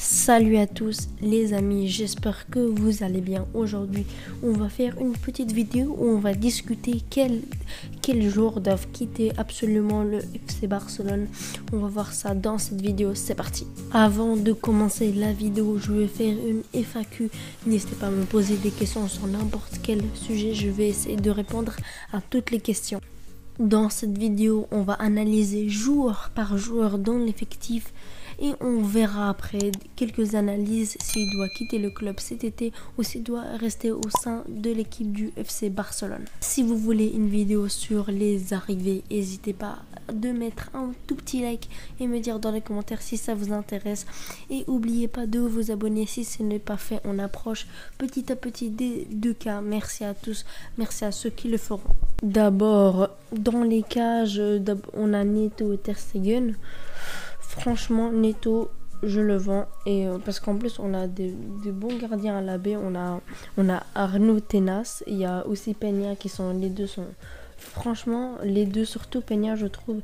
Salut à tous les amis, j'espère que vous allez bien. Aujourd'hui, on va faire une petite vidéo où on va discuter quel joueur doivent quitter absolument le FC Barcelone. On va voir ça dans cette vidéo, c'est parti. Avant de commencer la vidéo, je vais faire une FAQ. N'hésitez pas à me poser des questions sur n'importe quel sujet, je vais essayer de répondre à toutes les questions. Dans cette vidéo, on va analyser joueur par joueur dans l'effectif et on verra après quelques analyses s'il doit quitter le club cet été ou s'il doit rester au sein de l'équipe du FC Barcelone. Si vous voulez une vidéo sur les arrivées, n'hésitez pas de mettre un tout petit like et me dire dans les commentaires si ça vous intéresse. Et n'oubliez pas de vous abonner si ce n'est pas fait. On approche petit à petit des 2K. Merci à tous, merci à ceux qui le feront. D'abord, dans les cages, on a Neto et Ter Stegen. Franchement, Neto, je le vends. Et parce qu'en plus, on a des bons gardiens à la baie. On a Arnaud Tenas. Il y a aussi Peña qui sont... Les deux sont... Franchement, les deux, surtout Peña, je trouve,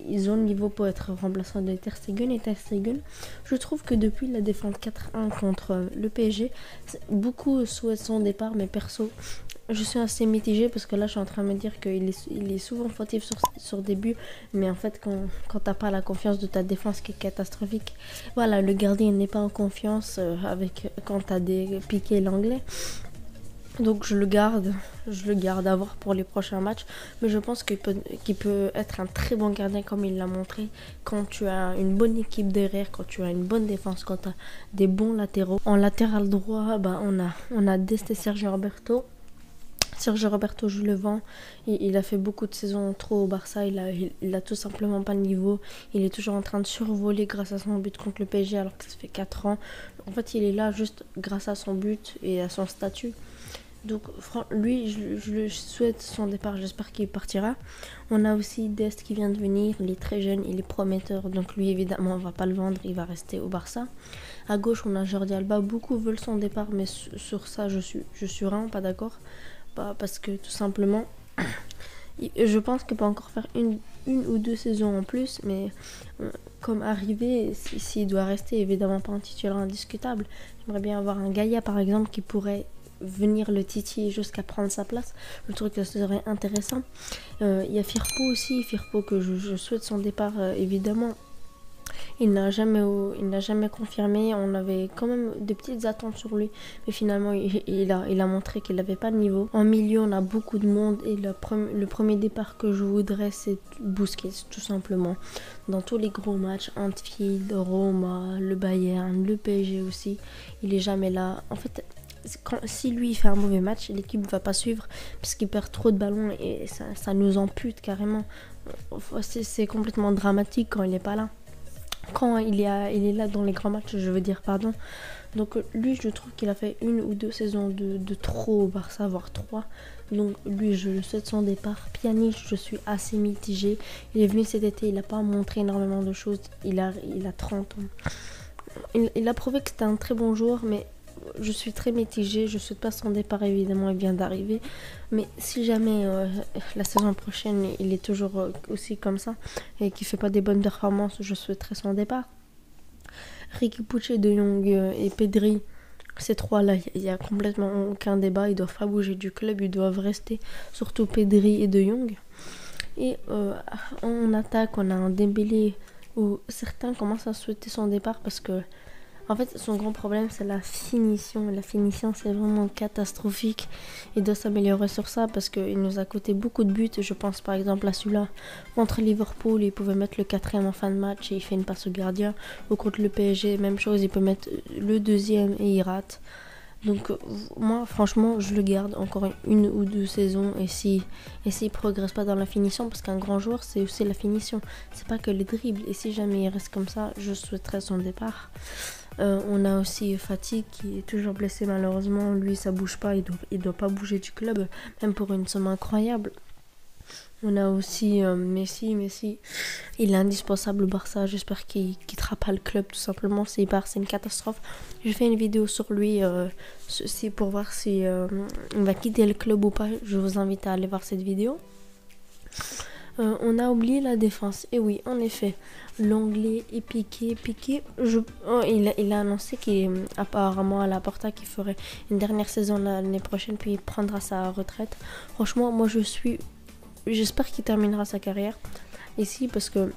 ils ont le niveau pour être remplaçants de Ter Stegen. Et Ter Stegen, je trouve que depuis la défaite 4-1 contre le PSG, beaucoup souhaitent son départ, mais perso, je suis assez mitigée parce que là, je suis en train de me dire qu'il est souvent fautif sur des buts, mais en fait, quand t'as pas la confiance de ta défense qui est catastrophique, voilà, le gardien n'est pas en confiance quand t'as des piqués l'anglais. Donc je le garde à voir pour les prochains matchs. Mais je pense qu'il peut être un très bon gardien comme il l'a montré. Quand tu as une bonne équipe derrière, quand tu as une bonne défense, quand tu as des bons latéraux. En latéral droit, on a Dest et Sergio Roberto. Sergio Roberto, je le vends. Il a fait beaucoup de saisons trop au Barça. Il a tout simplement pas le niveau. Il est toujours en train de survoler grâce à son but contre le PSG alors que ça fait 4 ans. En fait, il est là juste grâce à son but et à son statut. Donc lui, je souhaite son départ, j'espère qu'il partira. On a aussi Dest qui vient de venir, il est très jeune, il est prometteur. Donc lui, évidemment, on va pas le vendre, il va rester au Barça. À gauche, on a Jordi Alba, beaucoup veulent son départ, mais sur ça, je suis vraiment pas d'accord. Parce que tout simplement, je pense qu'il peut encore faire une ou deux saisons en plus, mais comme arrivé, s'il doit rester, évidemment pas un titulaire indiscutable. J'aimerais bien avoir un Gaïa, par exemple, qui pourrait venir le titiller jusqu'à prendre sa place. Je trouve que ce serait intéressant. Il y a Firpo aussi, Firpo que je souhaite son départ évidemment. Il n'a jamais confirmé. On avait quand même des petites attentes sur lui, mais finalement il a montré qu'il n'avait pas de niveau. En milieu, on a beaucoup de monde et le premier départ que je voudrais, c'est Busquets, tout simplement. Dans tous les gros matchs, Anfield, Roma, le Bayern, le PSG aussi, il est jamais là. En fait, si lui il fait un mauvais match, l'équipe ne va pas suivre parce qu'il perd trop de ballons et ça nous ampute carrément. C'est complètement dramatique quand il n'est pas là. Quand il est là dans les grands matchs, je veux dire, pardon. Donc lui, je trouve qu'il a fait une ou deux saisons de trop au Barça, voire 3. Donc lui, je souhaite son départ. Pjanic, je suis assez mitigée. Il est venu cet été, il n'a pas montré énormément de choses. Il a 30 ans. Il a prouvé que c'était un très bon joueur, mais je suis très mitigée. Je souhaite pas son départ, évidemment, il vient d'arriver. Mais si jamais la saison prochaine, il est toujours aussi comme ça et qu'il fait pas des bonnes performances, je souhaiterais son départ. Riqui Puig, De Jong et Pedri, ces trois-là, il n'y a complètement aucun débat. Ils doivent pas bouger du club, ils doivent rester. Surtout Pedri et De Jong. Et en attaque, on a un Dembélé où certains commencent à souhaiter son départ parce que en fait, son grand problème, c'est la finition. La finition, c'est vraiment catastrophique. Il doit s'améliorer sur ça parce qu'il nous a coûté beaucoup de buts. Je pense par exemple à celui-là. Contre Liverpool, il pouvait mettre le 4e en fin de match et il fait une passe au gardien. Ou contre le PSG, même chose, il peut mettre le 2e et il rate. Donc moi, franchement, je le garde encore une ou deux saisons et s'il progresse pas dans la finition, parce qu'un grand joueur, c'est aussi la finition. C'est pas que les dribbles. Et si jamais il reste comme ça, je souhaiterais son départ. On a aussi Fati qui est toujours blessé malheureusement. Lui, ça bouge pas, il doit pas bouger du club, même pour une somme incroyable. On a aussi Messi, il est indispensable au Barça. J'espère qu'il quittera pas le club tout simplement. S'il part, c'est une catastrophe. Je fais une vidéo sur lui pour voir si on va quitter le club ou pas. Je vous invite à aller voir cette vidéo. On a oublié la défense. Et oui, en effet, l'anglais est piqué. Il a annoncé qu'apparemment à la Porta qu'il ferait une dernière saison l'année prochaine, puis il prendra sa retraite. Franchement, moi j'espère qu'il terminera sa carrière ici parce que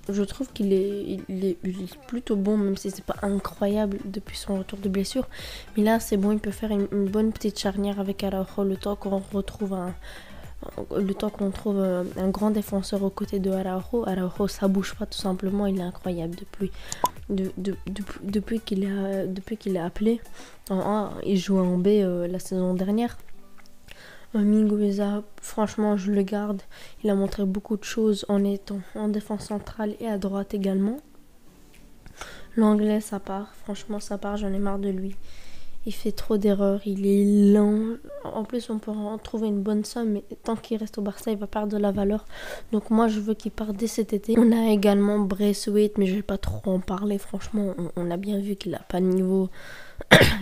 je trouve qu'il est plutôt bon, même si c'est pas incroyable depuis son retour de blessure. Mais là, c'est bon, il peut faire une bonne petite charnière avec Araujo le temps qu'on retrouve un grand défenseur aux côtés de Araujo. Araujo, ça bouge pas tout simplement, il est incroyable depuis qu'il est appelé en A. Il jouait en B la saison dernière. Mingueza, franchement, je le garde. Il a montré beaucoup de choses en étant en défense centrale et à droite également. L'anglais, ça part. Franchement, ça part. J'en ai marre de lui. Il fait trop d'erreurs. Il est lent. En plus, on peut en trouver une bonne somme, mais tant qu'il reste au Barça, il va perdre de la valeur. Donc moi, je veux qu'il parte dès cet été. On a également Braithwaite, mais je vais pas trop en parler. Franchement, on a bien vu qu'il a pas de niveau.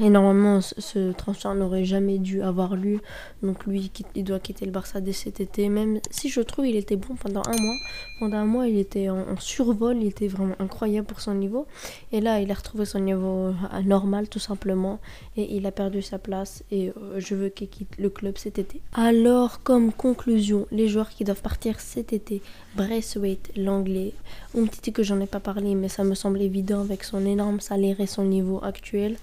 Et normalement, ce transfert n'aurait jamais dû avoir lieu. Donc lui, il doit quitter le Barça dès cet été. Même si je trouve il était bon pendant un mois. Pendant un mois, il était en survol. Il était vraiment incroyable pour son niveau. Et là, il a retrouvé son niveau normal, tout simplement. Et il a perdu sa place. Et je veux qu'il quitte le club cet été. Alors, comme conclusion, les joueurs qui doivent partir cet été. Braithwaite, l'anglais. Umtiti, que j'en ai pas parlé, mais ça me semble évident avec son énorme salaire et son niveau actuel.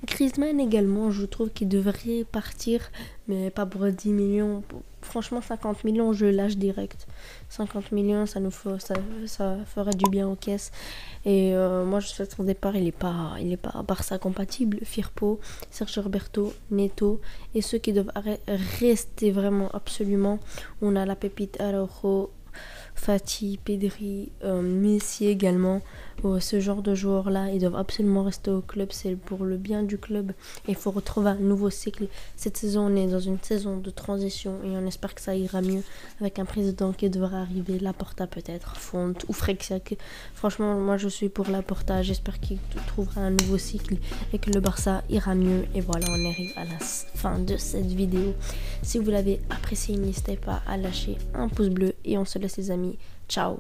Griezmann également, je trouve qu'il devrait partir, mais pas pour 10 millions. Franchement, 50 millions, je lâche direct. 50 millions, ça ferait du bien aux caisses. Et moi, je souhaite son départ. Il est pas Barça compatible. Firpo, Sergio Roberto, Neto. Et ceux qui doivent rester vraiment absolument. On a la pépite Araujo, Fati, Pedri, Messi également. Ce genre de joueurs-là, ils doivent absolument rester au club. C'est pour le bien du club. Et il faut retrouver un nouveau cycle. Cette saison, on est dans une saison de transition et on espère que ça ira mieux avec un président qui devra arriver. Laporta peut-être, Fonte ou Frexiac. Franchement, moi je suis pour Laporta. J'espère qu'il trouvera un nouveau cycle et que le Barça ira mieux. Et voilà, on arrive à la fin de cette vidéo. Si vous l'avez apprécié, n'hésitez pas à lâcher un pouce bleu et on se laisse les amis. Ciao.